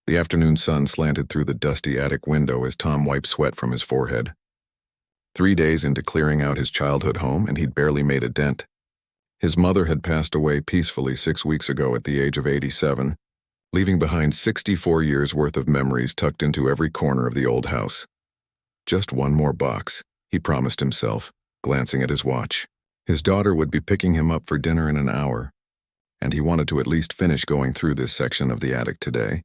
The afternoon sun slanted through the dusty attic window as Tom wiped sweat from his forehead. 3 days into clearing out his childhood home, and he'd barely made a dent. His mother had passed away peacefully 6 weeks ago at the age of 87, leaving behind 64 years' worth of memories tucked into every corner of the old house. Just one more box, he promised himself, glancing at his watch. His daughter would be picking him up for dinner in an hour, and he wanted to at least finish going through this section of the attic today.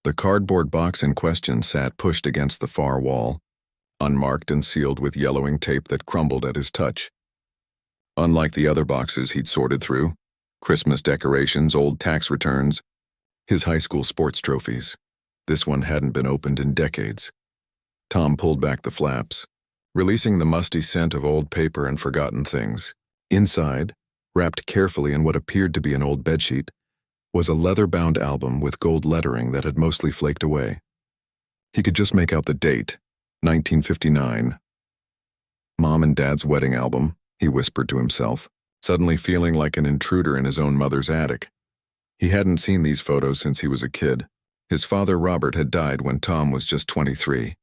The cardboard box in question sat pushed against the far wall, unmarked and sealed with yellowing tape that crumbled at his touch. Unlike the other boxes he'd sorted through, Christmas decorations, old tax returns, his high school sports trophies, this one hadn't been opened in decades. Tom pulled back the flaps, releasing the musty scent of old paper and forgotten things. Inside, wrapped carefully in what appeared to be an old bedsheet, was a leather-bound album with gold lettering that had mostly flaked away. He could just make out the date, 1959. Mom and Dad's wedding album, he whispered to himself, suddenly feeling like an intruder in his own mother's attic. He hadn't seen these photos since he was a kid. His father, Robert, had died when Tom was just 23.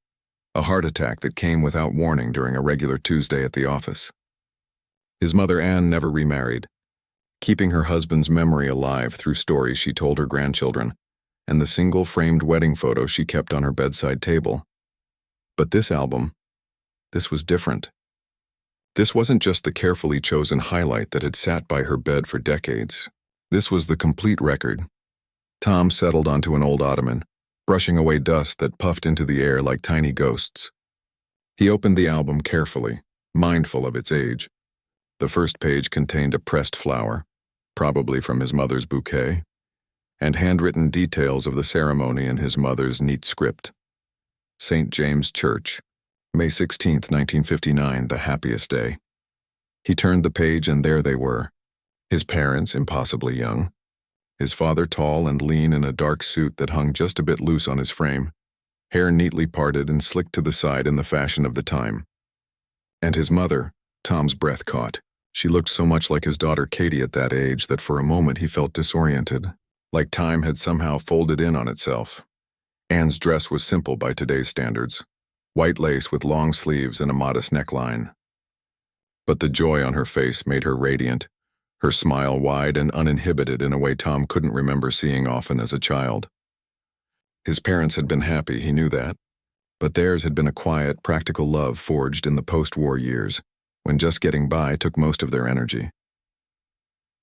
A heart attack that came without warning during a regular Tuesday at the office. His mother, Anne, never remarried, keeping her husband's memory alive through stories she told her grandchildren and the single framed wedding photo she kept on her bedside table. But this album, this was different. This wasn't just the carefully chosen highlight that had sat by her bed for decades. This was the complete record. Tom settled onto an old ottoman, brushing away dust that puffed into the air like tiny ghosts. He opened the album carefully, mindful of its age. The first page contained a pressed flower, probably from his mother's bouquet, and handwritten details of the ceremony in his mother's neat script. St. James Church, May 16, 1959, the happiest day. He turned the page and there they were. His parents, impossibly young. His father, tall and lean in a dark suit that hung just a bit loose on his frame, hair neatly parted and slicked to the side in the fashion of the time. And his mother, Tom's breath caught. She looked so much like his daughter Katie at that age that for a moment he felt disoriented, like time had somehow folded in on itself. Anne's dress was simple by today's standards, white lace with long sleeves and a modest neckline. But the joy on her face made her radiant, her smile wide and uninhibited in a way Tom couldn't remember seeing often as a child. His parents had been happy, he knew that, but theirs had been a quiet, practical love forged in the post-war years, when just getting by took most of their energy.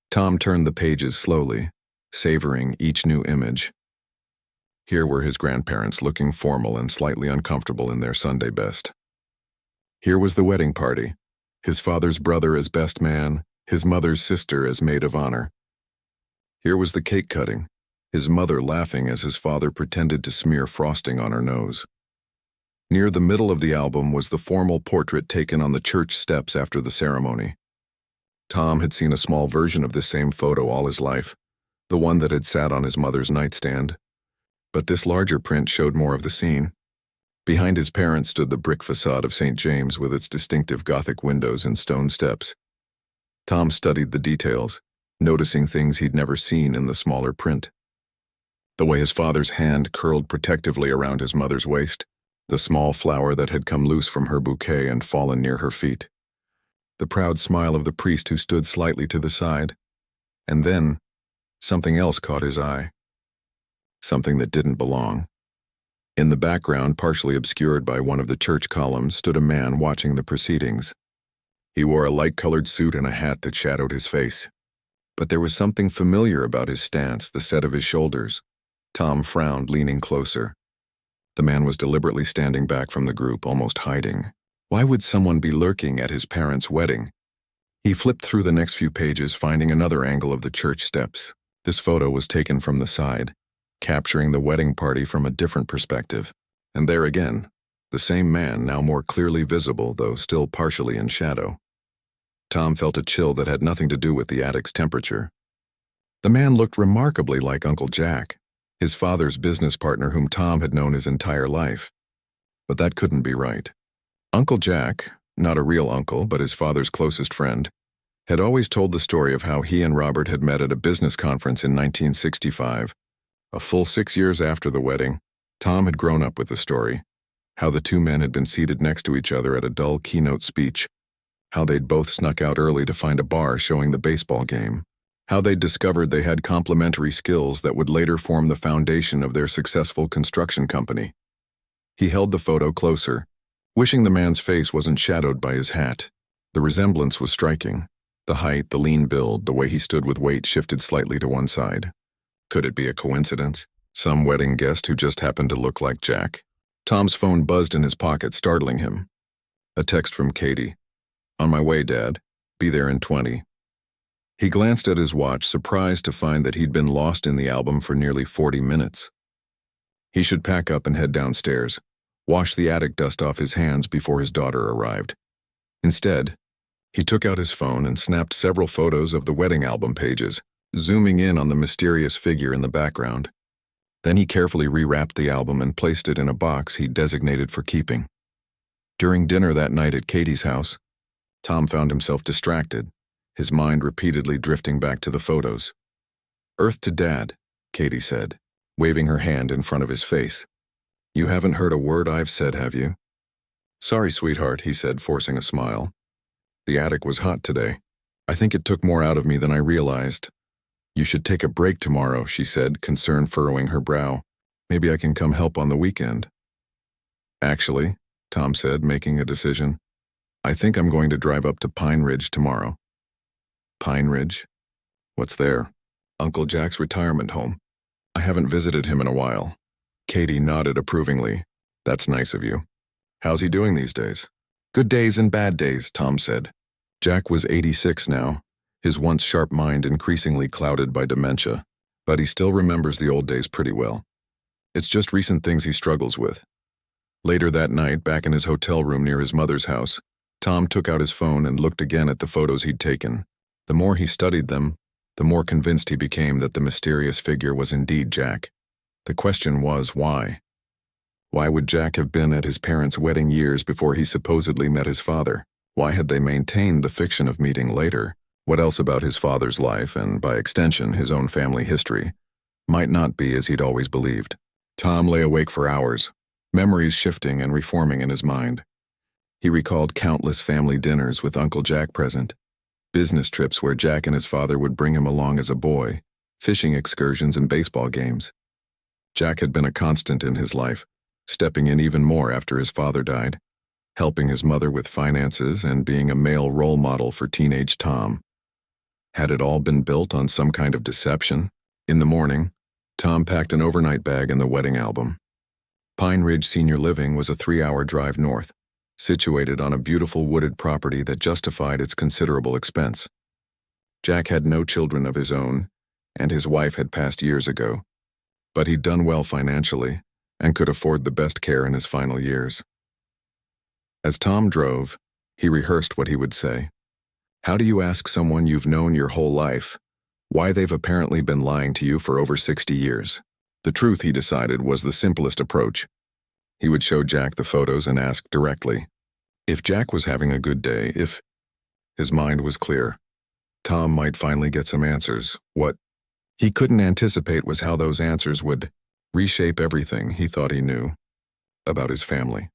Tom turned the pages slowly, savoring each new image. Here were his grandparents looking formal and slightly uncomfortable in their Sunday best. Here was the wedding party, his father's brother as best man, his mother's sister as maid of honor. Here was the cake cutting, his mother laughing as his father pretended to smear frosting on her nose. Near the middle of the album was the formal portrait taken on the church steps after the ceremony. Tom had seen a small version of this same photo all his life, the one that had sat on his mother's nightstand. But this larger print showed more of the scene. Behind his parents stood the brick facade of St. James with its distinctive Gothic windows and stone steps. Tom studied the details, noticing things he'd never seen in the smaller print. The way his father's hand curled protectively around his mother's waist, the small flower that had come loose from her bouquet and fallen near her feet, the proud smile of the priest who stood slightly to the side, and then something else caught his eye. Something that didn't belong. In the background, partially obscured by one of the church columns, stood a man watching the proceedings. He wore a light-colored suit and a hat that shadowed his face. But there was something familiar about his stance, the set of his shoulders. Tom frowned, leaning closer. The man was deliberately standing back from the group, almost hiding. Why would someone be lurking at his parents' wedding? He flipped through the next few pages, finding another angle of the church steps. This photo was taken from the side, capturing the wedding party from a different perspective. And there again, the same man, now more clearly visible, though still partially in shadow. Tom felt a chill that had nothing to do with the attic's temperature. The man looked remarkably like Uncle Jack, his father's business partner whom Tom had known his entire life. But that couldn't be right. Uncle Jack, not a real uncle but his father's closest friend, had always told the story of how he and Robert had met at a business conference in 1965, A full 6 years after the wedding, Tom had grown up with the story. How the two men had been seated next to each other at a dull keynote speech. How they'd both snuck out early to find a bar showing the baseball game. How they'd discovered they had complementary skills that would later form the foundation of their successful construction company. He held the photo closer, wishing the man's face wasn't shadowed by his hat. The resemblance was striking. The height, the lean build, the way he stood with weight shifted slightly to one side. Could it be a coincidence? Some wedding guest who just happened to look like Jack? Tom's phone buzzed in his pocket, startling him. A text from Katie. "On my way, Dad. Be there in 20. He glanced at his watch, surprised to find that he'd been lost in the album for nearly 40 minutes. He should pack up and head downstairs, wash the attic dust off his hands before his daughter arrived. Instead, he took out his phone and snapped several photos of the wedding album pages, zooming in on the mysterious figure in the background. Then he carefully rewrapped the album and placed it in a box he'd designated for keeping. During dinner that night at Katie's house, Tom found himself distracted, his mind repeatedly drifting back to the photos. "Earth to Dad," Katie said, waving her hand in front of his face. "You haven't heard a word I've said, have you?" "Sorry, sweetheart," he said, forcing a smile. "The attic was hot today. I think it took more out of me than I realized." "You should take a break tomorrow," she said, concern furrowing her brow. "Maybe I can come help on the weekend." "Actually," Tom said, making a decision, "I think I'm going to drive up to Pine Ridge tomorrow." "Pine Ridge? What's there?" "Uncle Jack's retirement home. I haven't visited him in a while." Katie nodded approvingly. "That's nice of you. How's he doing these days?" "Good days and bad days," Tom said. Jack was 86 now, his once sharp mind increasingly clouded by dementia, but he still remembers the old days pretty well. It's just recent things he struggles with. Later that night, back in his hotel room near his mother's house, Tom took out his phone and looked again at the photos he'd taken. The more he studied them, the more convinced he became that the mysterious figure was indeed Jack. The question was, why? Why would Jack have been at his parents' wedding years before he supposedly met his father? Why had they maintained the fiction of meeting later? What else about his father's life, and by extension his own family history, might not be as he'd always believed? Tom lay awake for hours, memories shifting and reforming in his mind. He recalled countless family dinners with Uncle Jack present, business trips where Jack and his father would bring him along as a boy, fishing excursions and baseball games. Jack had been a constant in his life, stepping in even more after his father died, helping his mother with finances and being a male role model for teenage Tom. Had it all been built on some kind of deception? In the morning, Tom packed an overnight bag and the wedding album. Pine Ridge Senior Living was a 3-hour drive north, situated on a beautiful wooded property that justified its considerable expense. Jack had no children of his own, and his wife had passed years ago, but he'd done well financially and could afford the best care in his final years. As Tom drove, he rehearsed what he would say. How do you ask someone you've known your whole life why they've apparently been lying to you for over 60 years? The truth, he decided, was the simplest approach. He would show Jack the photos and ask directly. If Jack was having a good day, if his mind was clear, Tom might finally get some answers. What he couldn't anticipate was how those answers would reshape everything he thought he knew about his family.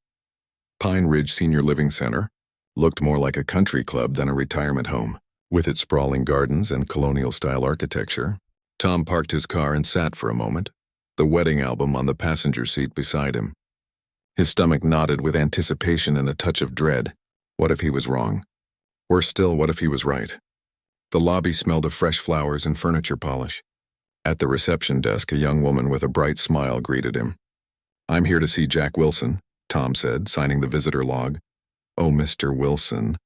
Pine Ridge Senior Living Center looked more like a country club than a retirement home. With its sprawling gardens and colonial-style architecture, Tom parked his car and sat for a moment, the wedding album on the passenger seat beside him. His stomach knotted with anticipation and a touch of dread. What if he was wrong? Worse still, what if he was right? The lobby smelled of fresh flowers and furniture polish. At the reception desk, a young woman with a bright smile greeted him. "I'm here to see Jack Wilson," Tom said, signing the visitor log. "Oh, Mr. Wilson.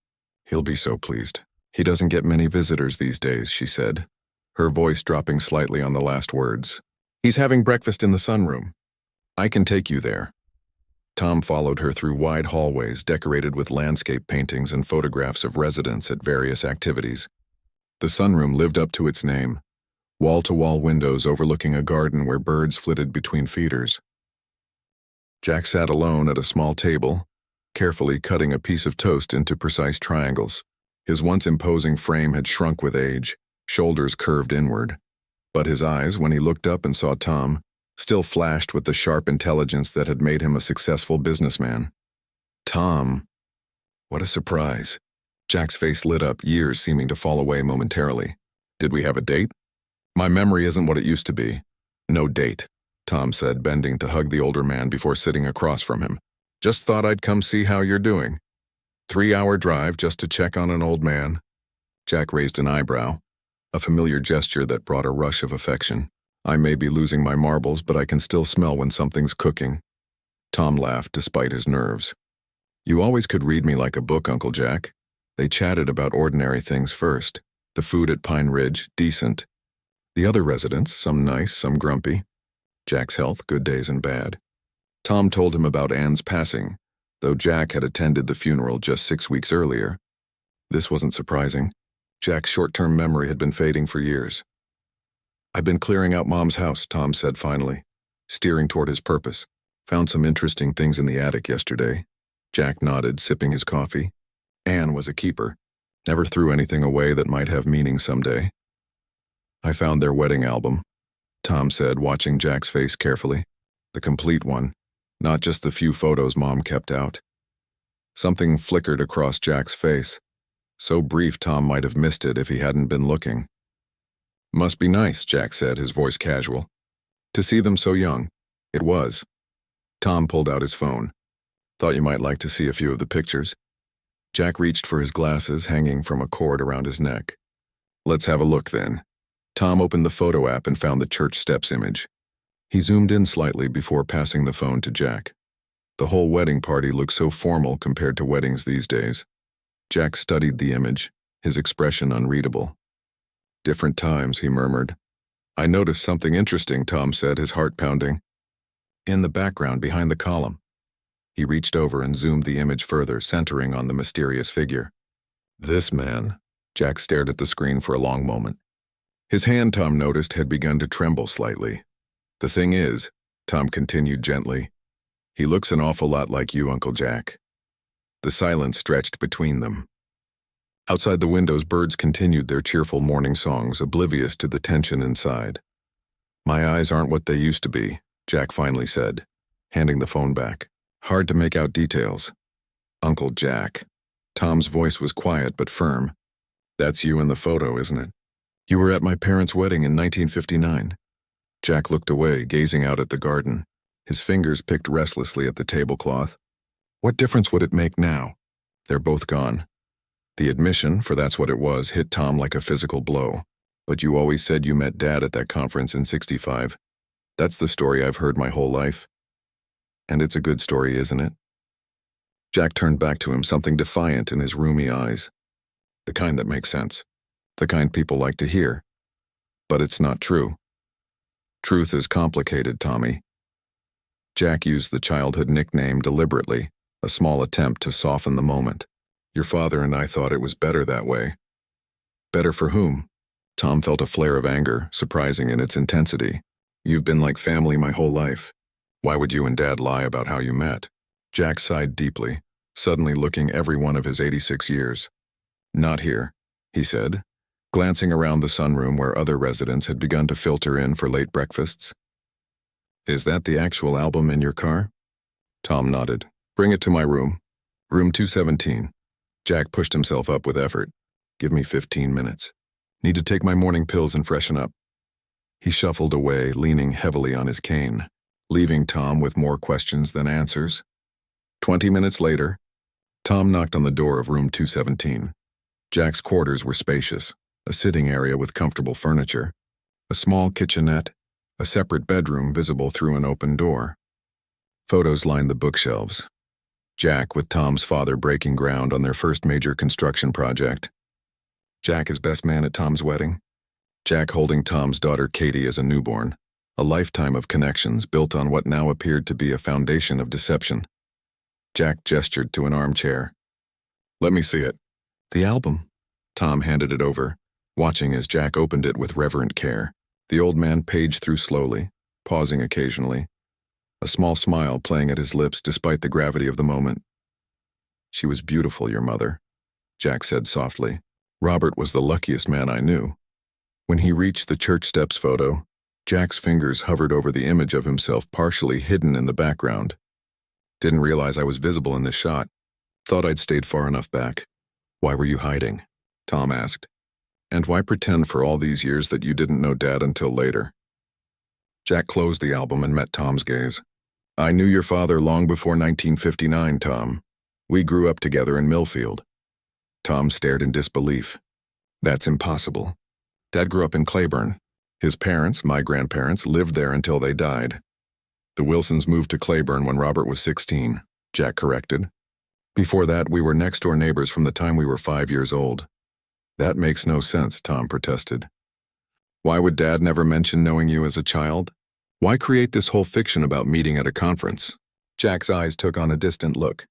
He'll be so pleased. He doesn't get many visitors these days," she said, her voice dropping slightly on the last words. "He's having breakfast in the sunroom. I can take you there." Tom followed her through wide hallways decorated with landscape paintings and photographs of residents at various activities. The sunroom lived up to its name, wall-to-wall windows overlooking a garden where birds flitted between feeders. Jack sat alone at a small table, carefully cutting a piece of toast into precise triangles. His once imposing frame had shrunk with age, shoulders curved inward. But his eyes, when he looked up and saw Tom, still flashed with the sharp intelligence that had made him a successful businessman. Tom. What a surprise. Jack's face lit up, years seeming to fall away momentarily. Did we have a date? My memory isn't what it used to be. No date, Tom said, bending to hug the older man before sitting across from him. Just thought I'd come see how you're doing. 3-hour drive just to check on an old man. Jack raised an eyebrow, a familiar gesture that brought a rush of affection. I may be losing my marbles, but I can still smell when something's cooking. Tom laughed despite his nerves. You always could read me like a book, Uncle Jack. They chatted about ordinary things first. The food at Pine Ridge, decent. The other residents, some nice, some grumpy. Jack's health, good days and bad. Tom told him about Anne's passing, though Jack had attended the funeral just 6 weeks earlier. This wasn't surprising. Jack's short-term memory had been fading for years. I've been clearing out Mom's house, Tom said finally, steering toward his purpose. Found some interesting things in the attic yesterday. Jack nodded, sipping his coffee. Anne was a keeper. Never threw anything away that might have meaning someday. I found their wedding album, Tom said, watching Jack's face carefully. The complete one, not just the few photos Mom kept out. Something flickered across Jack's face. So brief Tom might have missed it if he hadn't been looking. Must be nice, Jack said, his voice casual. To see them so young. It was. Tom pulled out his phone. Thought you might like to see a few of the pictures. Jack reached for his glasses hanging from a cord around his neck. Let's have a look then. Tom opened the photo app and found the church steps image. He zoomed in slightly before passing the phone to Jack. The whole wedding party looked so formal compared to weddings these days. Jack studied the image, his expression unreadable. Different times, he murmured. I noticed something interesting, Tom said, his heart pounding. In the background behind the column. He reached over and zoomed the image further, centering on the mysterious figure. This man. Jack stared at the screen for a long moment. His hand, Tom noticed, had begun to tremble slightly. The thing is, Tom continued gently, he looks an awful lot like you, Uncle Jack. The silence stretched between them. Outside the windows, birds continued their cheerful morning songs, oblivious to the tension inside. My eyes aren't what they used to be, Jack finally said, handing the phone back. Hard to make out details. Uncle Jack. Tom's voice was quiet but firm. That's you in the photo, isn't it? You were at my parents' wedding in 1959. Jack looked away, gazing out at the garden. His fingers picked restlessly at the tablecloth. What difference would it make now? They're both gone. The admission, for that's what it was, hit Tom like a physical blow. But you always said you met Dad at that conference in '65. That's the story I've heard my whole life. And it's a good story, isn't it? Jack turned back to him, something defiant in his rheumy eyes. The kind that makes sense. The kind people like to hear. But it's not true. Truth is complicated, Tommy. Jack used the childhood nickname deliberately, a small attempt to soften the moment. Your father and I thought it was better that way. Better for whom? Tom felt a flare of anger, surprising in its intensity. You've been like family my whole life. Why would you and Dad lie about how you met? Jack sighed deeply, suddenly looking every one of his 86 years. Not here, he said, glancing around the sunroom where other residents had begun to filter in for late breakfasts. Is that the actual album in your car? Tom nodded. Bring it to my room. Room 217. Jack pushed himself up with effort. Give me 15 minutes. Need to take my morning pills and freshen up. He shuffled away, leaning heavily on his cane, leaving Tom with more questions than answers. 20 minutes later, Tom knocked on the door of room 217. Jack's quarters were spacious, a sitting area with comfortable furniture, a small kitchenette, a separate bedroom visible through an open door. Photos lined the bookshelves. Jack with Tom's father breaking ground on their first major construction project. Jack as best man at Tom's wedding. Jack holding Tom's daughter Katie as a newborn. A lifetime of connections built on what now appeared to be a foundation of deception. Jack gestured to an armchair. Let me see it. The album. Tom handed it over, watching as Jack opened it with reverent care. The old man paged through slowly, pausing occasionally, a small smile playing at his lips despite the gravity of the moment. She was beautiful, your mother, Jack said softly. Robert was the luckiest man I knew. When he reached the church steps photo, Jack's fingers hovered over the image of himself partially hidden in the background. Didn't realize I was visible in this shot. Thought I'd stayed far enough back. Why were you hiding? Tom asked. And why pretend for all these years that you didn't know Dad until later? Jack closed the album and met Tom's gaze. I knew your father long before 1959, Tom. We grew up together in Millfield. Tom stared in disbelief. That's impossible. Dad grew up in Claiborne. His parents, my grandparents, lived there until they died. The Wilsons moved to Claiborne when Robert was 16, Jack corrected. Before that, we were next-door neighbors from the time we were 5 years old. That makes no sense, Tom protested. Why would Dad never mention knowing you as a child? Why create this whole fiction about meeting at a conference? Jack's eyes took on a distant look.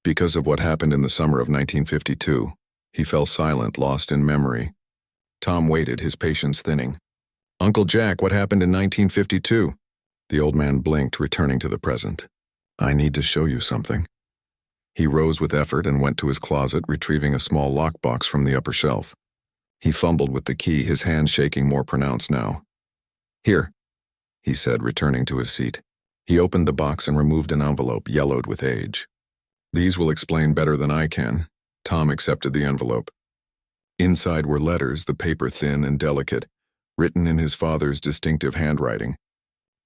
Because of what happened in the summer of 1952, he fell silent, lost in memory. Tom waited, his patience thinning. Uncle Jack, what happened in 1952? The old man blinked, returning to the present. I need to show you something. He rose with effort and went to his closet, retrieving a small lockbox from the upper shelf. He fumbled with the key, his hands shaking more pronounced now. Here, he said, returning to his seat. He opened the box and removed an envelope, yellowed with age. These will explain better than I can. Tom accepted the envelope. Inside were letters, the paper thin and delicate, written in his father's distinctive handwriting.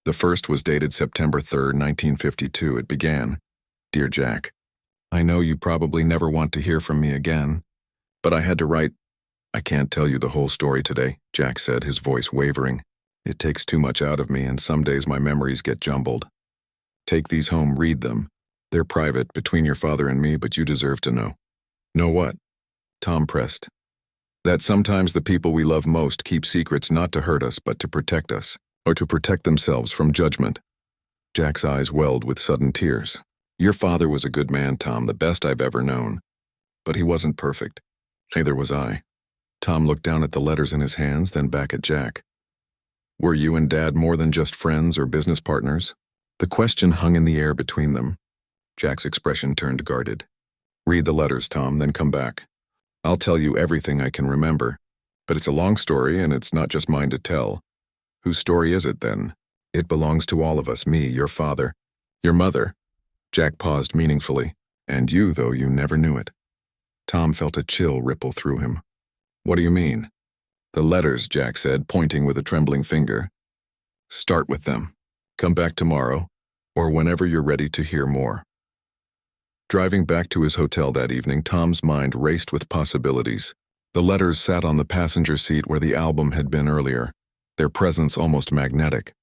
The first was dated September 3rd, 1952. It began, Dear Jack, I know you probably never want to hear from me again, but I had to write. I can't tell you the whole story today, Jack said, his voice wavering. It takes too much out of me, and some days my memories get jumbled. Take these home, read them. They're private, between your father and me, but you deserve to know. Know what? Tom pressed. That sometimes the people we love most keep secrets not to hurt us, but to protect us, or to protect themselves from judgment. Jack's eyes welled with sudden tears. Your father was a good man, Tom, the best I've ever known. But he wasn't perfect. Neither was I. Tom looked down at the letters in his hands, then back at Jack. Were you and Dad more than just friends or business partners? The question hung in the air between them. Jack's expression turned guarded. Read the letters, Tom, then come back. I'll tell you everything I can remember, but it's a long story and it's not just mine to tell. Whose story is it then? It belongs to all of us, me, your father, your mother. Jack paused meaningfully, and you, though you never knew it. Tom felt a chill ripple through him. What do you mean? The letters, Jack said, pointing with a trembling finger. Start with them. Come back tomorrow, or whenever you're ready to hear more. Driving back to his hotel that evening, Tom's mind raced with possibilities. The letters sat on the passenger seat where the album had been earlier, their presence almost magnetic.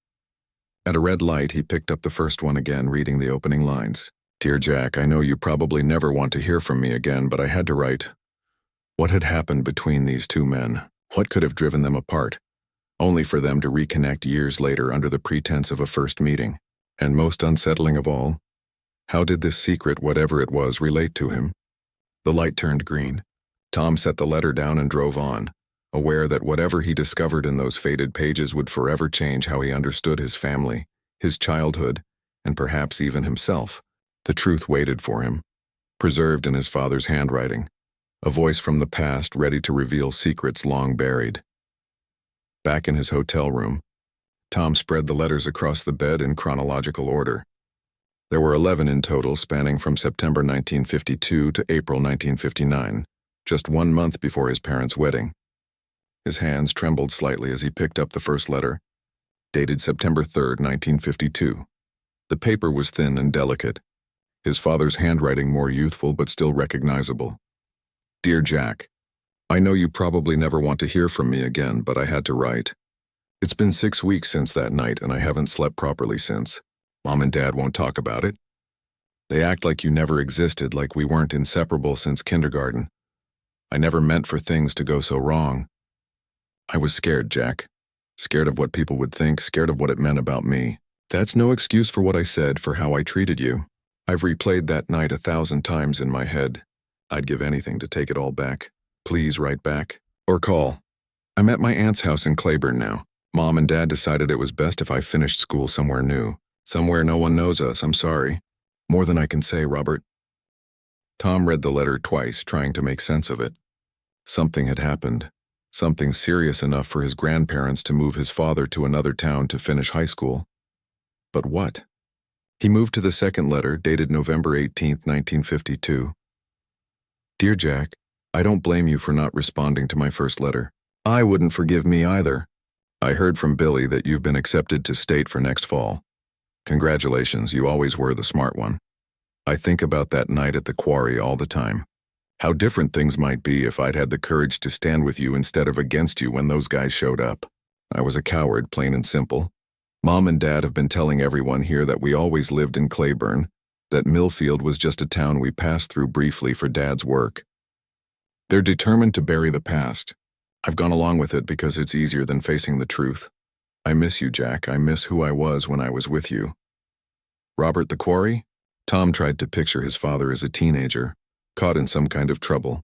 At a red light, he picked up the first one again, reading the opening lines. Dear Jack, I know you probably never want to hear from me again, but I had to write. What had happened between these two men? What could have driven them apart? Only for them to reconnect years later under the pretense of a first meeting. And most unsettling of all, how did this secret, whatever it was, relate to him? The light turned green. Tom set the letter down and drove on, aware that whatever he discovered in those faded pages would forever change how he understood his family, his childhood, and perhaps even himself. The truth waited for him, preserved in his father's handwriting, a voice from the past ready to reveal secrets long buried. Back in his hotel room, Tom spread the letters across the bed in chronological order. There were 11 in total, spanning from September 1952 to April 1959, just 1 month before his parents' wedding. His hands trembled slightly as he picked up the first letter, dated September 3rd, 1952. The paper was thin and delicate, his father's handwriting more youthful but still recognizable. Dear Jack, I know you probably never want to hear from me again, but I had to write. It's been 6 weeks since that night, and I haven't slept properly since. Mom and Dad won't talk about it. They act like you never existed, like we weren't inseparable since kindergarten. I never meant for things to go so wrong. I was scared, Jack. Scared of what people would think, scared of what it meant about me. That's no excuse for what I said, for how I treated you. I've replayed that night 1,000 times in my head. I'd give anything to take it all back. Please write back. Or call. I'm at my aunt's house in Claiborne now. Mom and Dad decided it was best if I finished school somewhere new. Somewhere no one knows us, I'm sorry. More than I can say, Robert. Tom read the letter twice, trying to make sense of it. Something had happened. Something serious enough for his grandparents to move his father to another town to finish high school. But what? He moved to the second letter, dated November 18, 1952. Dear Jack, I don't blame you for not responding to my first letter. I wouldn't forgive me either. I heard from Billy that you've been accepted to state for next fall. Congratulations, you always were the smart one. I think about that night at the quarry all the time. How different things might be if I'd had the courage to stand with you instead of against you when those guys showed up. I was a coward, plain and simple. Mom and Dad have been telling everyone here that we always lived in Claiborne, that Millfield was just a town we passed through briefly for Dad's work. They're determined to bury the past. I've gone along with it because it's easier than facing the truth. I miss you, Jack. I miss who I was when I was with you. Robert the Quarry? Tom tried to picture his father as a teenager, caught in some kind of trouble.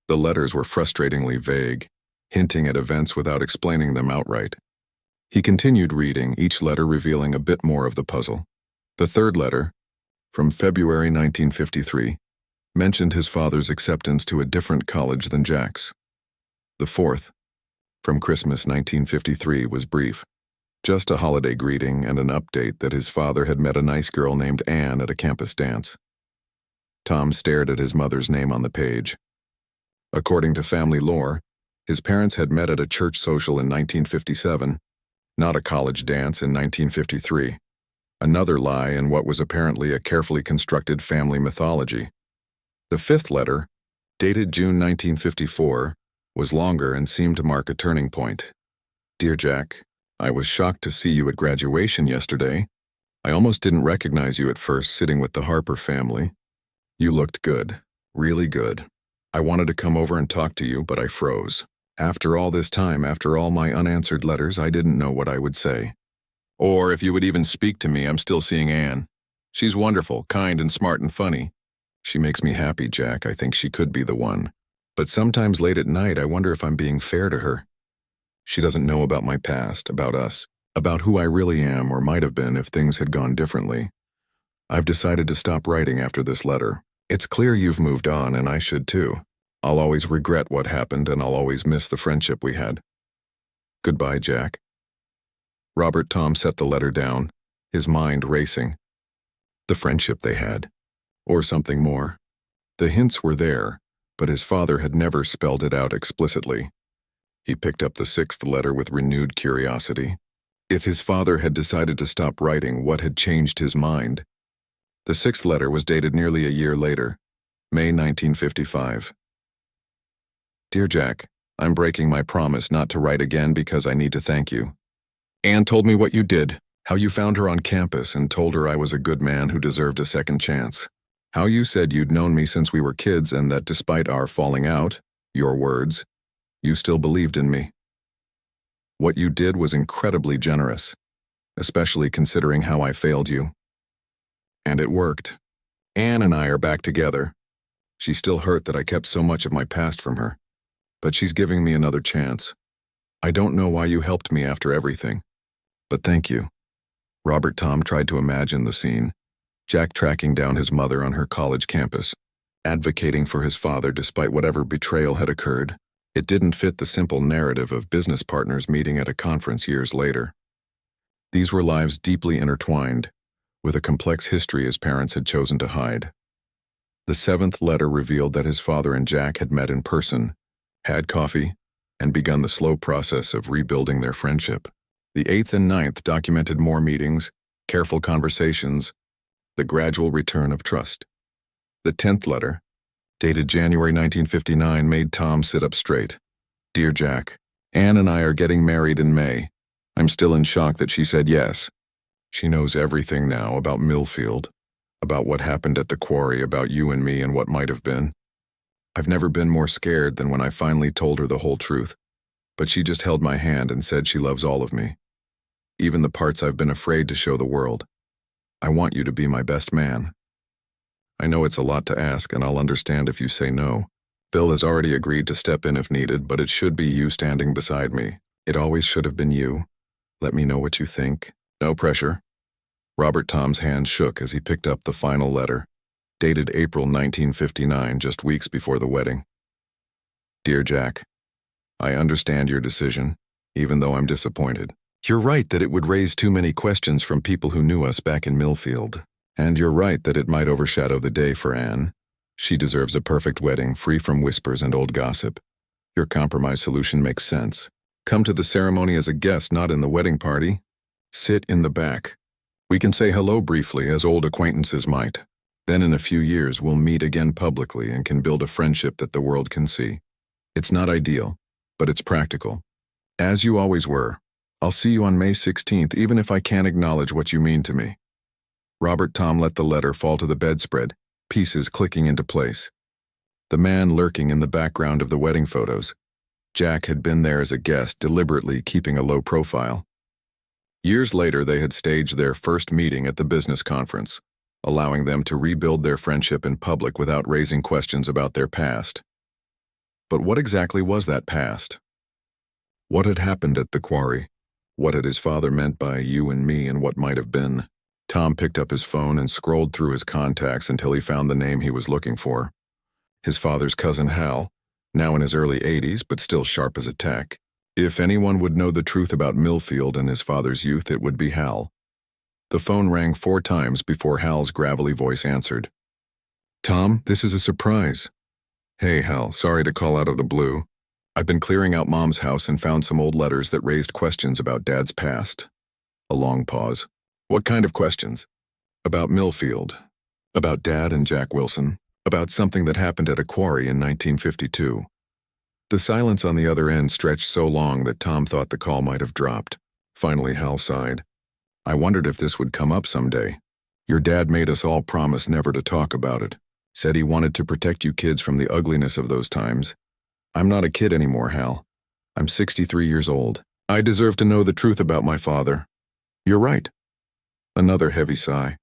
The letters were frustratingly vague, hinting at events without explaining them outright. He continued reading, each letter revealing a bit more of the puzzle. The third letter, from February 1953, mentioned his father's acceptance to a different college than Jack's. The fourth, from Christmas 1953, was brief. Just a holiday greeting and an update that his father had met a nice girl named Anne at a campus dance. Tom stared at his mother's name on the page. According to family lore, his parents had met at a church social in 1957, not a college dance in 1953. Another lie in what was apparently a carefully constructed family mythology. The fifth letter, dated June 1954, was longer and seemed to mark a turning point. Dear Jack, I was shocked to see you at graduation yesterday. I almost didn't recognize you at first sitting with the Harper family. You looked good, really good. I wanted to come over and talk to you, but I froze. After all this time, after all my unanswered letters, I didn't know what I would say. Or if you would even speak to me. I'm still seeing Anne. She's wonderful, kind and smart and funny. She makes me happy, Jack. I think she could be the one. But sometimes late at night, I wonder if I'm being fair to her. She doesn't know about my past, about us, about who I really am or might have been if things had gone differently. I've decided to stop writing after this letter. It's clear you've moved on, and I should too. I'll always regret what happened, and I'll always miss the friendship we had. Goodbye, Jack. Robert Tom set the letter down, his mind racing. The friendship they had. Or something more. The hints were there, but his father had never spelled it out explicitly. He picked up the sixth letter with renewed curiosity. If his father had decided to stop writing, what had changed his mind? The sixth letter was dated nearly a year later, May 1955. Dear Jack, I'm breaking my promise not to write again because I need to thank you. Anne told me what you did, how you found her on campus and told her I was a good man who deserved a second chance. How you said you'd known me since we were kids and that despite our falling out, your words, you still believed in me. What you did was incredibly generous, especially considering how I failed you. And it worked. Anne and I are back together. She's still hurt that I kept so much of my past from her, but she's giving me another chance. I don't know why you helped me after everything, but thank you. Robert Tom tried to imagine the scene. Jack tracking down his mother on her college campus, advocating for his father despite whatever betrayal had occurred. It didn't fit the simple narrative of business partners meeting at a conference years later. These were lives deeply intertwined, with a complex history his parents had chosen to hide. The seventh letter revealed that his father and Jack had met in person, had coffee, and begun the slow process of rebuilding their friendship. The eighth and ninth documented more meetings, careful conversations, the gradual return of trust. The 10th letter, dated January 1959, made Tom sit up straight. Dear Jack, Anne and I are getting married in May. I'm still in shock that she said yes. She knows everything now about Millfield, about what happened at the quarry, about you and me and what might have been. I've never been more scared than when I finally told her the whole truth, but she just held my hand and said she loves all of me, even the parts I've been afraid to show the world. I want you to be my best man. I know it's a lot to ask, and I'll understand if you say no. Bill has already agreed to step in if needed, but it should be you standing beside me. It always should have been you. Let me know what you think. No pressure. Robert Tom's hand shook as he picked up the final letter, dated April 1959, just weeks before the wedding. Dear Jack, I understand your decision, even though I'm disappointed. You're right that it would raise too many questions from people who knew us back in Millfield. And you're right that it might overshadow the day for Anne. She deserves a perfect wedding, free from whispers and old gossip. Your compromise solution makes sense. Come to the ceremony as a guest, not in the wedding party. Sit in the back. We can say hello briefly, as old acquaintances might. Then in a few years, we'll meet again publicly and can build a friendship that the world can see. It's not ideal, but it's practical. As you always were. I'll see you on May 16th, even if I can't acknowledge what you mean to me. Robert Tom let the letter fall to the bedspread, pieces clicking into place. The man lurking in the background of the wedding photos. Jack had been there as a guest, deliberately keeping a low profile. Years later, they had staged their first meeting at the business conference, allowing them to rebuild their friendship in public without raising questions about their past. But what exactly was that past? What had happened at the quarry? What had his father meant by you and me and what might have been? Tom picked up his phone and scrolled through his contacts until he found the name he was looking for. His father's cousin Hal, now in his early 80s but still sharp as a tack. If anyone would know the truth about Millfield and his father's youth, it would be Hal. The phone rang 4 times before Hal's gravelly voice answered. Tom, this is a surprise. Hey, Hal, sorry to call out of the blue. I've been clearing out Mom's house and found some old letters that raised questions about Dad's past. A long pause. What kind of questions? About Millfield. About Dad and Jack Wilson. About something that happened at a quarry in 1952. The silence on the other end stretched so long that Tom thought the call might have dropped. Finally, Hal sighed. I wondered if this would come up someday. Your dad made us all promise never to talk about it. Said he wanted to protect you kids from the ugliness of those times. I'm not a kid anymore, Hal. I'm 63 years old. I deserve to know the truth about my father. You're right. Another heavy sigh.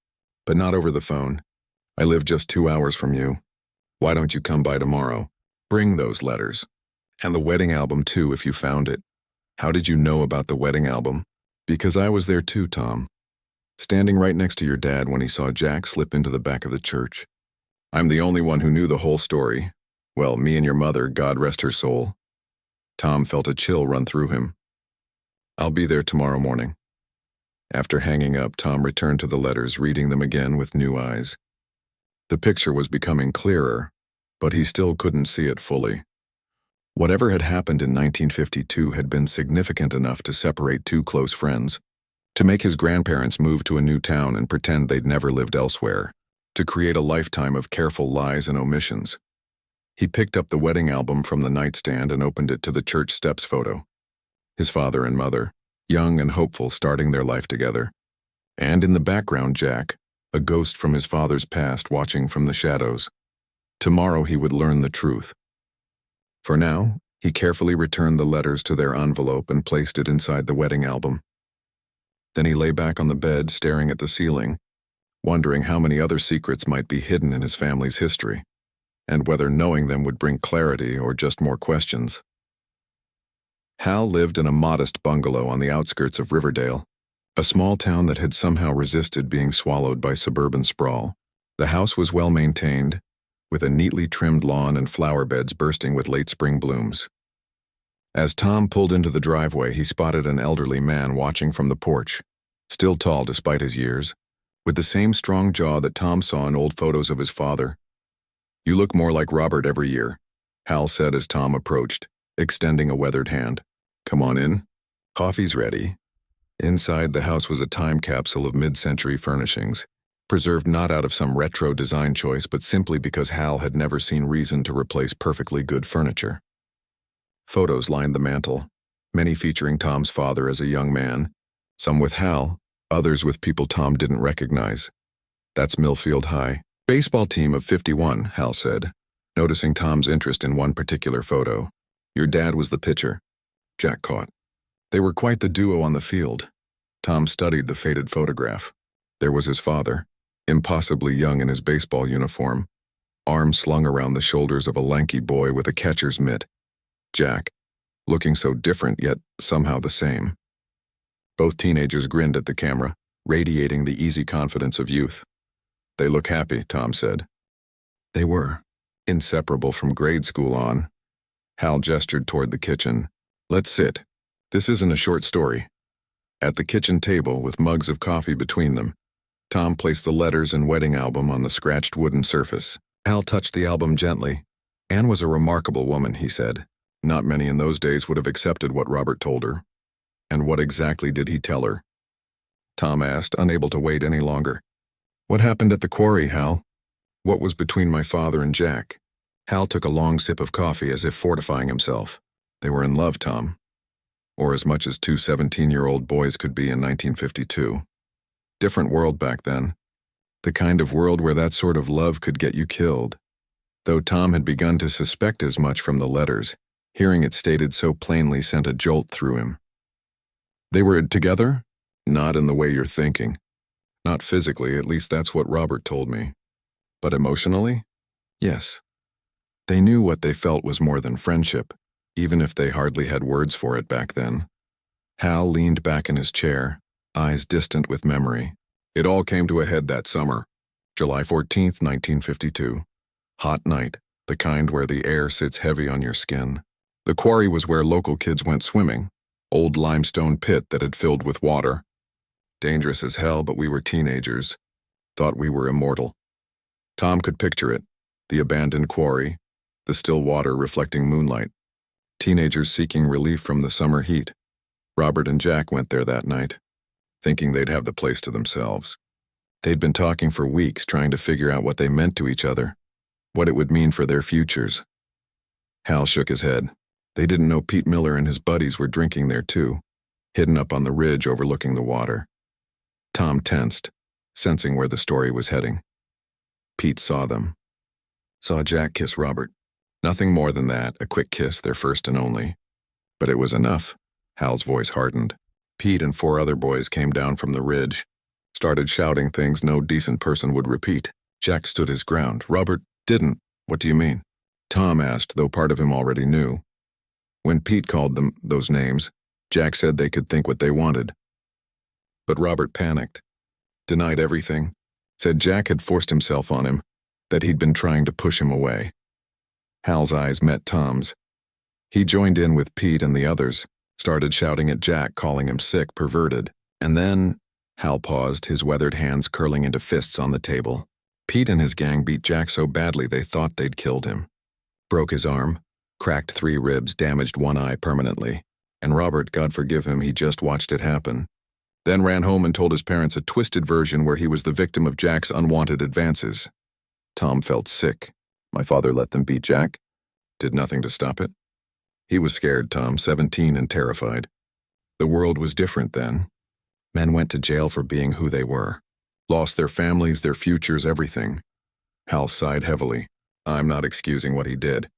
But not over the phone. I live just 2 hours from you. Why don't you come by tomorrow? Bring those letters. And the wedding album too, if you found it. How did you know about the wedding album? Because I was there too, Tom. Standing right next to your dad when he saw Jack slip into the back of the church. I'm the only one who knew the whole story. Well, me and your mother, God rest her soul. Tom felt a chill run through him. I'll be there tomorrow morning. After hanging up, Tom returned to the letters, reading them again with new eyes. The picture was becoming clearer, but he still couldn't see it fully. Whatever had happened in 1952 had been significant enough to separate 2 close friends, to make his grandparents move to a new town and pretend they'd never lived elsewhere, to create a lifetime of careful lies and omissions. He picked up the wedding album from the nightstand and opened it to the church steps photo. His father and mother, young and hopeful, starting their life together. And in the background, Jack, a ghost from his father's past watching from the shadows. Tomorrow he would learn the truth. For now, he carefully returned the letters to their envelope and placed it inside the wedding album. Then he lay back on the bed, staring at the ceiling, wondering how many other secrets might be hidden in his family's history, and whether knowing them would bring clarity or just more questions. Hal lived in a modest bungalow on the outskirts of Riverdale, a small town that had somehow resisted being swallowed by suburban sprawl. The house was well maintained, with a neatly trimmed lawn and flower beds bursting with late spring blooms. As Tom pulled into the driveway, he spotted an elderly man watching from the porch, still tall despite his years, with the same strong jaw that Tom saw in old photos of his father. You look more like Robert every year, Hal said as Tom approached, extending a weathered hand. Come on in. Coffee's ready. Inside, the house was a time capsule of mid-century furnishings, preserved not out of some retro design choice, but simply because Hal had never seen reason to replace perfectly good furniture. Photos lined the mantel, many featuring Tom's father as a young man, some with Hal, others with people Tom didn't recognize. That's Millfield High. Baseball team of 51, Hal said, noticing Tom's interest in one particular photo. Your dad was the pitcher. Jack caught. They were quite the duo on the field. Tom studied the faded photograph. There was his father, impossibly young in his baseball uniform, arms slung around the shoulders of a lanky boy with a catcher's mitt. Jack, looking so different yet somehow the same. Both teenagers grinned at the camera, radiating the easy confidence of youth. They look happy, Tom said. They were, inseparable from grade school on. Hal gestured toward the kitchen. Let's sit. This isn't a short story. At the kitchen table, with mugs of coffee between them, Tom placed the letters and wedding album on the scratched wooden surface. Hal touched the album gently. Anne was a remarkable woman, he said. Not many in those days would have accepted what Robert told her. And what exactly did he tell her? Tom asked, unable to wait any longer. What happened at the quarry, Hal? What was between my father and Jack? Hal took a long sip of coffee as if fortifying himself. They were in love, Tom. Or as much as two 17-year-old boys could be in 1952. Different world back then. The kind of world where that sort of love could get you killed. Though Tom had begun to suspect as much from the letters, hearing it stated so plainly sent a jolt through him. They were together? Not in the way you're thinking. Not physically, at least that's what Robert told me. But emotionally? Yes. They knew what they felt was more than friendship, even if they hardly had words for it back then. Hal leaned back in his chair, eyes distant with memory. It all came to a head that summer, July 14th, 1952. Hot night, the kind where the air sits heavy on your skin. The quarry was where local kids went swimming, old limestone pit that had filled with water. Dangerous as hell, but we were teenagers. Thought we were immortal. Tom could picture it, the abandoned quarry, the still water reflecting moonlight. Teenagers seeking relief from the summer heat. Robert and Jack went there that night, thinking they'd have the place to themselves. They'd been talking for weeks, trying to figure out what they meant to each other, what it would mean for their futures. Hal shook his head. They didn't know Pete Miller and his buddies were drinking there too, hidden up on the ridge overlooking the water. Tom tensed, sensing where the story was heading. Pete saw them. Saw Jack kiss Robert. Nothing more than that, a quick kiss, their first and only. But it was enough. Hal's voice hardened. Pete and 4 other boys came down from the ridge, started shouting things no decent person would repeat. Jack stood his ground. Robert didn't. What do you mean? Tom asked, though part of him already knew. When Pete called them those names, Jack said they could think what they wanted. But Robert panicked, denied everything, said Jack had forced himself on him, that he'd been trying to push him away. Hal's eyes met Tom's. He joined in with Pete and the others, started shouting at Jack, calling him sick, perverted. And then, Hal paused, his weathered hands curling into fists on the table. Pete and his gang beat Jack so badly they thought they'd killed him. Broke his arm, cracked 3 ribs, damaged 1 eye permanently. And Robert, God forgive him, he just watched it happen. Then ran home and told his parents a twisted version where he was the victim of Jack's unwanted advances. Tom felt sick. My father let them beat Jack? Did nothing to stop it? He was scared, Tom, 17 and terrified. The world was different then. Men went to jail for being who they were. Lost their families, their futures, everything. Hal sighed heavily. I'm not excusing what he did.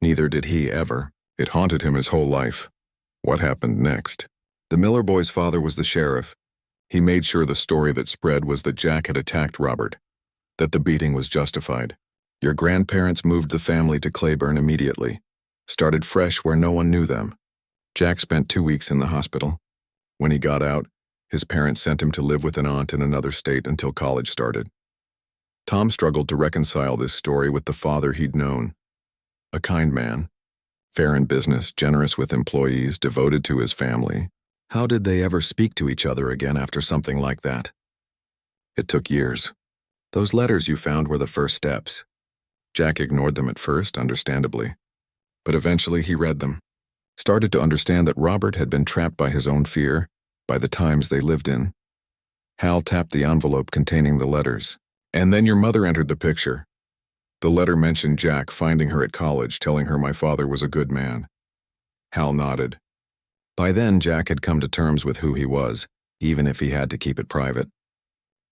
Neither did he ever. It haunted him his whole life. What happened next? The Miller boy's father was the sheriff. He made sure the story that spread was that Jack had attacked Robert, that the beating was justified. Your grandparents moved the family to Claiborne immediately, started fresh where no one knew them. Jack spent 2 weeks in the hospital. When he got out, his parents sent him to live with an aunt in another state until college started. Tom struggled to reconcile this story with the father he'd known. A kind man, fair in business, generous with employees, devoted to his family. How did they ever speak to each other again after something like that? It took years. Those letters you found were the first steps. Jack ignored them at first, understandably. But eventually he read them, started to understand that Robert had been trapped by his own fear, by the times they lived in. Hal tapped the envelope containing the letters. And then your mother entered the picture. The letter mentioned Jack finding her at college, telling her my father was a good man. Hal nodded. By then, Jack had come to terms with who he was, even if he had to keep it private.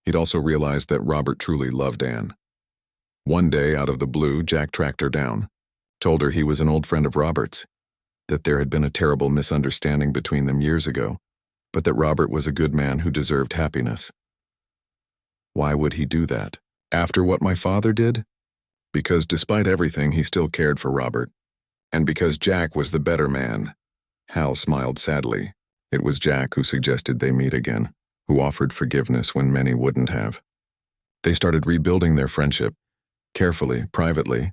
He'd also realized that Robert truly loved Anne. One day, out of the blue, Jack tracked her down, told her he was an old friend of Robert's, that there had been a terrible misunderstanding between them years ago, but that Robert was a good man who deserved happiness. Why would he do that? After what my father did? Because despite everything, he still cared for Robert. And because Jack was the better man. Hal smiled sadly. It was Jack who suggested they meet again, who offered forgiveness when many wouldn't have. They started rebuilding their friendship, carefully, privately.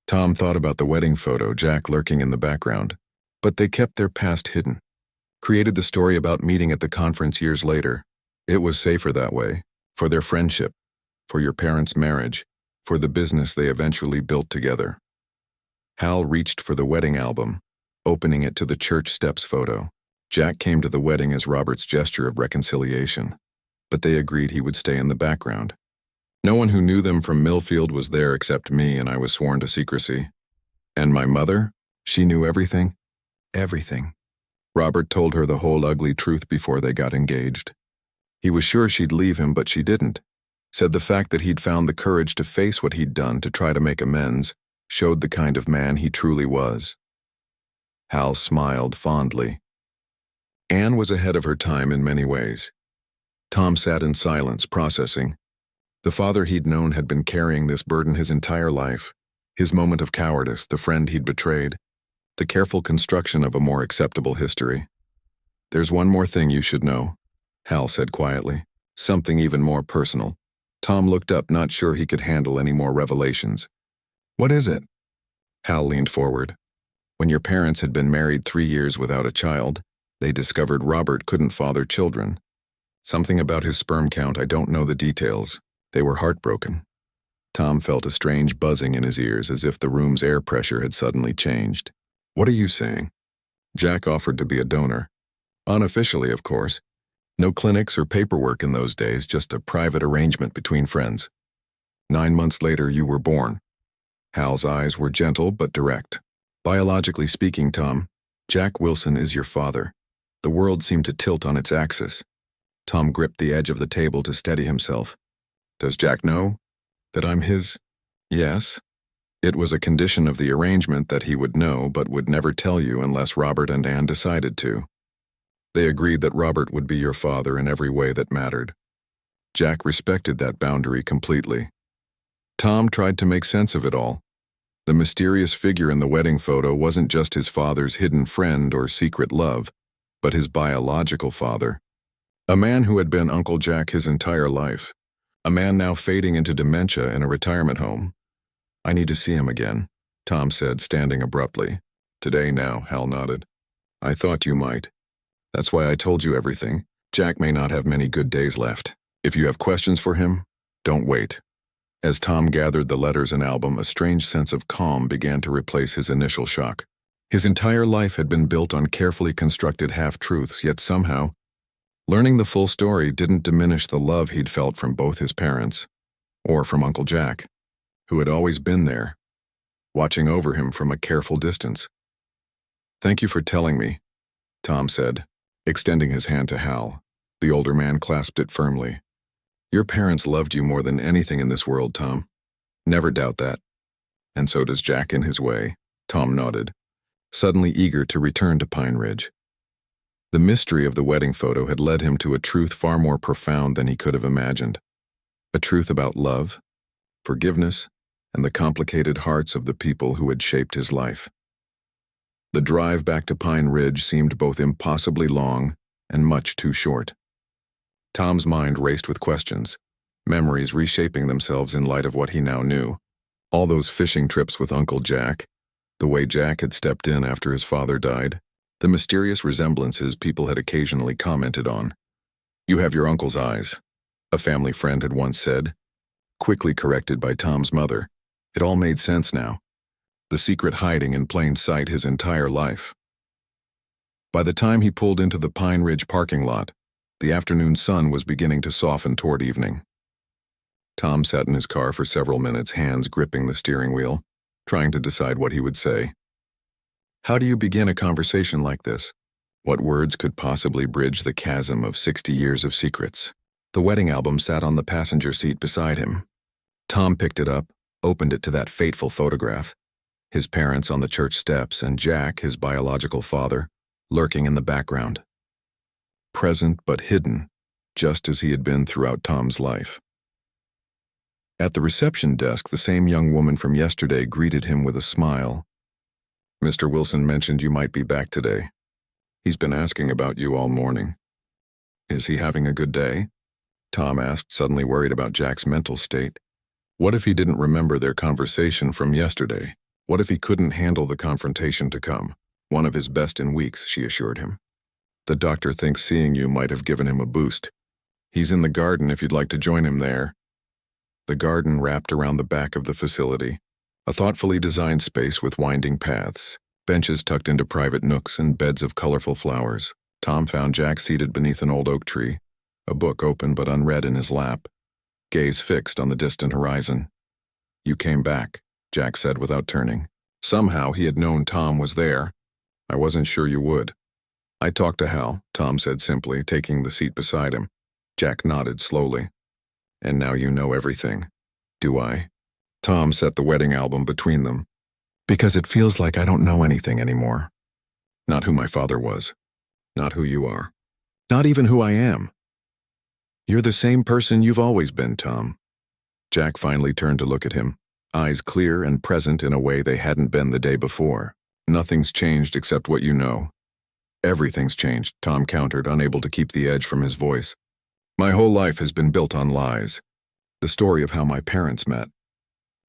Tom thought about the wedding photo, Jack lurking in the background. But they kept their past hidden. Created the story about meeting at the conference years later. It was safer that way. For their friendship. For your parents' marriage. For the business they eventually built together. Hal reached for the wedding album, opening it to the church steps photo. Jack came to the wedding as Robert's gesture of reconciliation, but they agreed he would stay in the background. No one who knew them from Millfield was there except me, and I was sworn to secrecy. And my mother? She knew everything? Everything. Robert told her the whole ugly truth before they got engaged. He was sure she'd leave him, but she didn't. Said the fact that he'd found the courage to face what he'd done to try to make amends showed the kind of man he truly was. Hal smiled fondly. Anne was ahead of her time in many ways. Tom sat in silence, processing. The father he'd known had been carrying this burden his entire life. His moment of cowardice, the friend he'd betrayed, the careful construction of a more acceptable history. There's one more thing you should know, Hal said quietly. Something even more personal. Tom looked up, not sure he could handle any more revelations. What is it? Hal leaned forward. When your parents had been married 3 years without a child, they discovered Robert couldn't father children. Something about his sperm count, I don't know the details. They were heartbroken. Tom felt a strange buzzing in his ears, as if the room's air pressure had suddenly changed. What are you saying? Jack offered to be a donor. Unofficially, of course. No clinics or paperwork in those days, just a private arrangement between friends. 9 months later, you were born. Hal's eyes were gentle but direct. Biologically speaking, Tom, Jack Wilson is your father. The world seemed to tilt on its axis. Tom gripped the edge of the table to steady himself. Does Jack know that I'm his? Yes. It was a condition of the arrangement that he would know but would never tell you unless Robert and Anne decided to. They agreed that Robert would be your father in every way that mattered. Jack respected that boundary completely. Tom tried to make sense of it all. The mysterious figure in the wedding photo wasn't just his father's hidden friend or secret love, but his biological father. A man who had been Uncle Jack his entire life. A man now fading into dementia in a retirement home. I need to see him again, Tom said, standing abruptly. Today now, Hal nodded. I thought you might. That's why I told you everything. Jack may not have many good days left. If you have questions for him, don't wait. As Tom gathered the letters and album, a strange sense of calm began to replace his initial shock. His entire life had been built on carefully constructed half-truths, yet somehow, learning the full story didn't diminish the love he'd felt from both his parents, or from Uncle Jack, who had always been there, watching over him from a careful distance. Thank you for telling me, Tom said, extending his hand to Hal. The older man clasped it firmly. Your parents loved you more than anything in this world, Tom. Never doubt that. And so does Jack in his way, Tom nodded, suddenly eager to return to Pine Ridge. The mystery of the wedding photo had led him to a truth far more profound than he could have imagined. A truth about love, forgiveness, and the complicated hearts of the people who had shaped his life. The drive back to Pine Ridge seemed both impossibly long and much too short. Tom's mind raced with questions, memories reshaping themselves in light of what he now knew. All those fishing trips with Uncle Jack, the way Jack had stepped in after his father died, the mysterious resemblances people had occasionally commented on. You have your uncle's eyes, a family friend had once said, quickly corrected by Tom's mother. It all made sense now. The secret hiding in plain sight his entire life. By the time he pulled into the Pine Ridge parking lot, the afternoon sun was beginning to soften toward evening. Tom sat in his car for several minutes, hands gripping the steering wheel, trying to decide what he would say. How do you begin a conversation like this? What words could possibly bridge the chasm of 60 years of secrets? The wedding album sat on the passenger seat beside him. Tom picked it up, opened it to that fateful photograph. His parents on the church steps and Jack, his biological father, lurking in the background. Present but hidden, just as he had been throughout Tom's life. At the reception desk, the same young woman from yesterday greeted him with a smile. Mr. Wilson mentioned you might be back today. He's been asking about you all morning. Is he having a good day? Tom asked, suddenly worried about Jack's mental state. What if he didn't remember their conversation from yesterday? What if he couldn't handle the confrontation to come? One of his best in weeks, she assured him. The doctor thinks seeing you might have given him a boost. He's in the garden if you'd like to join him there. The garden wrapped around the back of the facility, a thoughtfully designed space with winding paths, benches tucked into private nooks and beds of colorful flowers. Tom found Jack seated beneath an old oak tree, a book open but unread in his lap, gaze fixed on the distant horizon. You came back, Jack said without turning. Somehow he had known Tom was there. I wasn't sure you would. I talked to Hal, Tom said simply, taking the seat beside him. Jack nodded slowly. And now you know everything. Do I? Tom set the wedding album between them. Because it feels like I don't know anything anymore. Not who my father was. Not who you are. Not even who I am. You're the same person you've always been, Tom. Jack finally turned to look at him, eyes clear and present in a way they hadn't been the day before. Nothing's changed except what you know. Everything's changed, Tom countered, unable to keep the edge from his voice. My whole life has been built on lies. The story of how my parents met.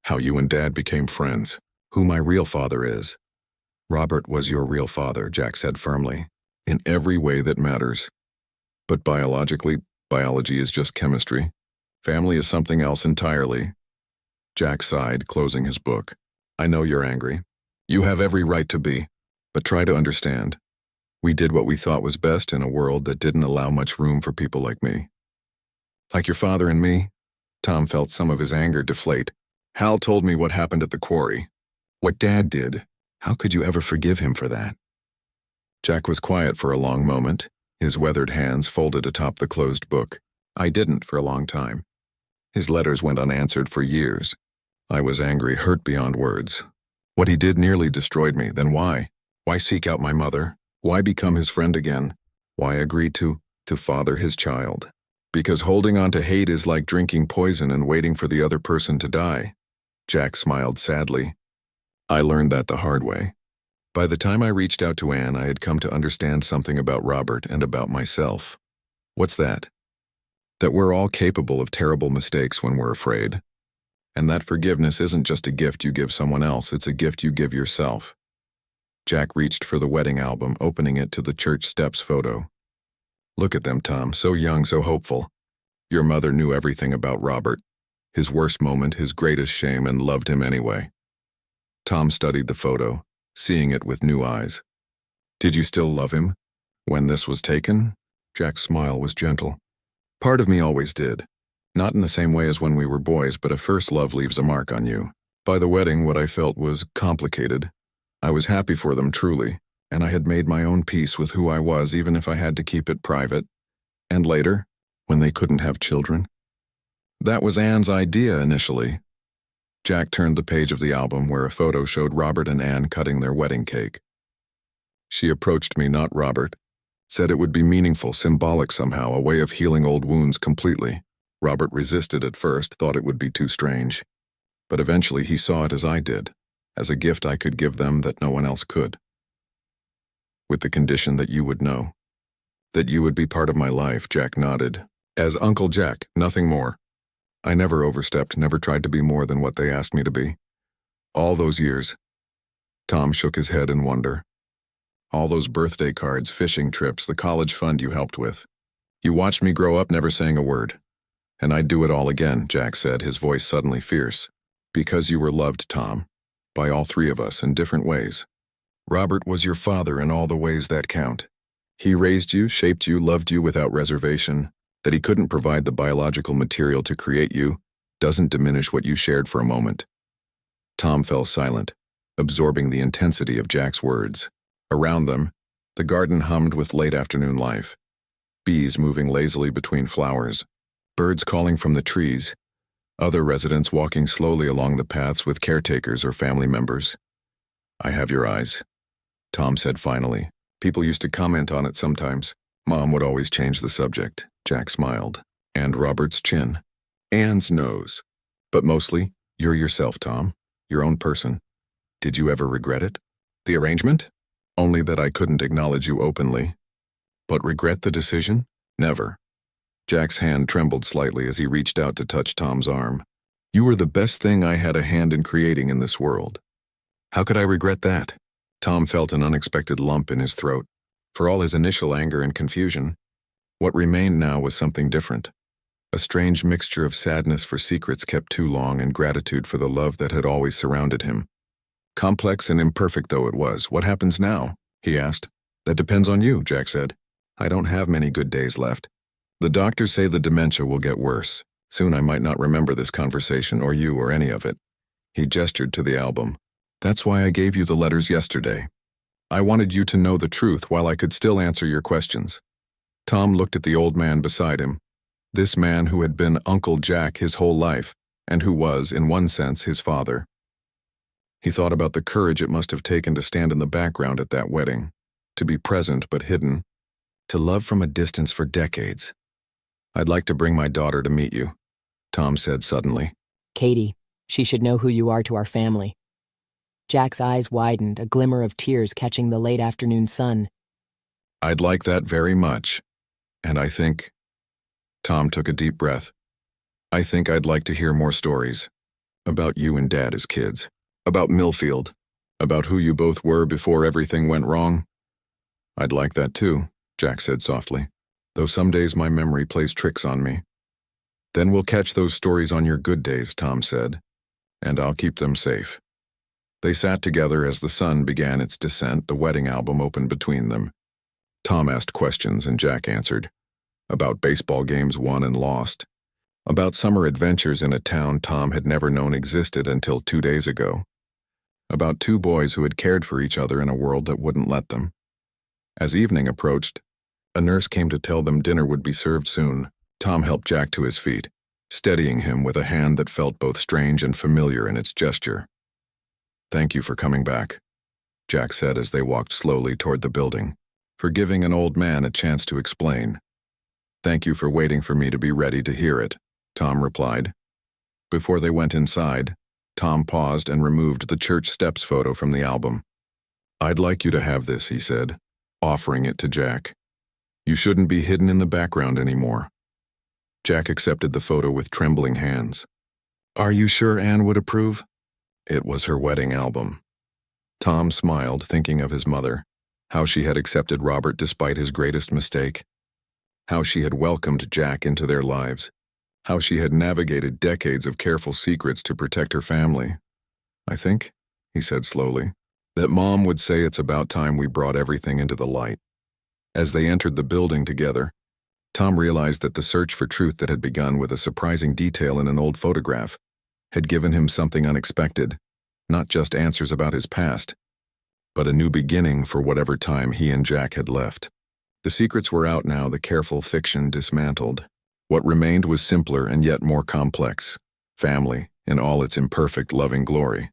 How you and Dad became friends. Who my real father is. Robert was your real father, Jack said firmly. In every way that matters. But biologically, biology is just chemistry. Family is something else entirely. Jack sighed, closing his book. I know you're angry. You have every right to be. But try to understand. We did what we thought was best in a world that didn't allow much room for people like me. Like your father and me? Tom felt some of his anger deflate. Hal told me what happened at the quarry. What Dad did. How could you ever forgive him for that? Jack was quiet for a long moment, his weathered hands folded atop the closed book. I didn't for a long time. His letters went unanswered for years. I was angry, hurt beyond words. What he did nearly destroyed me. Then why? Why seek out my mother? Why become his friend again? Why agree to father his child? Because holding on to hate is like drinking poison and waiting for the other person to die. Jack smiled sadly. I learned that the hard way. By the time I reached out to Anne, I had come to understand something about Robert and about myself. What's that? That we're all capable of terrible mistakes when we're afraid. And that forgiveness isn't just a gift you give someone else, it's a gift you give yourself. Jack reached for the wedding album, opening it to the church steps photo. Look at them, Tom, so young, so hopeful. Your mother knew everything about Robert, his worst moment, his greatest shame, and loved him anyway. Tom studied the photo, seeing it with new eyes. Did you still love him? When this was taken? Jack's smile was gentle. Part of me always did. Not in the same way as when we were boys, but a first love leaves a mark on you. By the wedding, what I felt was complicated. I was happy for them, truly, and I had made my own peace with who I was, even if I had to keep it private. And later, when they couldn't have children? That was Anne's idea initially. Jack turned the page of the album where a photo showed Robert and Anne cutting their wedding cake. She approached me, not Robert. Said it would be meaningful, symbolic somehow, a way of healing old wounds completely. Robert resisted at first, thought it would be too strange. But eventually he saw it as I did, as a gift I could give them that no one else could. With the condition that you would know. That you would be part of my life, Jack nodded. As Uncle Jack, nothing more. I never overstepped, never tried to be more than what they asked me to be. All those years. Tom shook his head in wonder. All those birthday cards, fishing trips, the college fund you helped with. You watched me grow up never saying a word. And I'd do it all again, Jack said, his voice suddenly fierce. Because you were loved, Tom. By all three of us in different ways. Robert was your father in all the ways that count. He raised you, shaped you, loved you without reservation. That he couldn't provide the biological material to create you doesn't diminish what you shared for a moment. Tom fell silent, absorbing the intensity of Jack's words. Around them, the garden hummed with late afternoon life. Bees moving lazily between flowers. Birds calling from the trees. Other residents walking slowly along the paths with caretakers or family members. I have your eyes, Tom said finally. People used to comment on it sometimes. Mom would always change the subject. Jack smiled. And Robert's chin. Anne's nose. But mostly, you're yourself, Tom. Your own person. Did you ever regret it? The arrangement? Only that I couldn't acknowledge you openly. But regret the decision? Never. Jack's hand trembled slightly as he reached out to touch Tom's arm. You were the best thing I had a hand in creating in this world. How could I regret that? Tom felt an unexpected lump in his throat. For all his initial anger and confusion, what remained now was something different. A strange mixture of sadness for secrets kept too long and gratitude for the love that had always surrounded him. Complex and imperfect though it was, what happens now? He asked. That depends on you, Jack said. I don't have many good days left. The doctors say the dementia will get worse. Soon I might not remember this conversation or you or any of it. He gestured to the album. That's why I gave you the letters yesterday. I wanted you to know the truth while I could still answer your questions. Tom looked at the old man beside him. This man who had been Uncle Jack his whole life, and who was, in one sense, his father. He thought about the courage it must have taken to stand in the background at that wedding, to be present but hidden, to love from a distance for decades. I'd like to bring my daughter to meet you, Tom said suddenly. Katie, she should know who you are to our family. Jack's eyes widened, a glimmer of tears catching the late afternoon sun. I'd like that very much. And I think... Tom took a deep breath. I think I'd like to hear more stories. About you and Dad as kids. About Millfield. About who you both were before everything went wrong. I'd like that too, Jack said softly. Though some days my memory plays tricks on me. Then we'll catch those stories on your good days, Tom said. And I'll keep them safe. They sat together as the sun began its descent, the wedding album opened between them. Tom asked questions and Jack answered. About baseball games won and lost. About summer adventures in a town Tom had never known existed until 2 days ago. About two boys who had cared for each other in a world that wouldn't let them. As evening approached, a nurse came to tell them dinner would be served soon. Tom helped Jack to his feet, steadying him with a hand that felt both strange and familiar in its gesture. Thank you for coming back, Jack said as they walked slowly toward the building, for giving an old man a chance to explain. Thank you for waiting for me to be ready to hear it, Tom replied. Before they went inside, Tom paused and removed the church steps photo from the album. I'd like you to have this, he said, offering it to Jack. You shouldn't be hidden in the background anymore. Jack accepted the photo with trembling hands. Are you sure Anne would approve? It was her wedding album. Tom smiled, thinking of his mother, how she had accepted Robert despite his greatest mistake, how she had welcomed Jack into their lives, how she had navigated decades of careful secrets to protect her family. I think, he said slowly, that Mom would say it's about time we brought everything into the light. As they entered the building together, Tom realized that the search for truth that had begun with a surprising detail in an old photograph had given him something unexpected, not just answers about his past, but a new beginning for whatever time he and Jack had left. The secrets were out now, the careful fiction dismantled. What remained was simpler and yet more complex. Family, in all its imperfect, loving glory.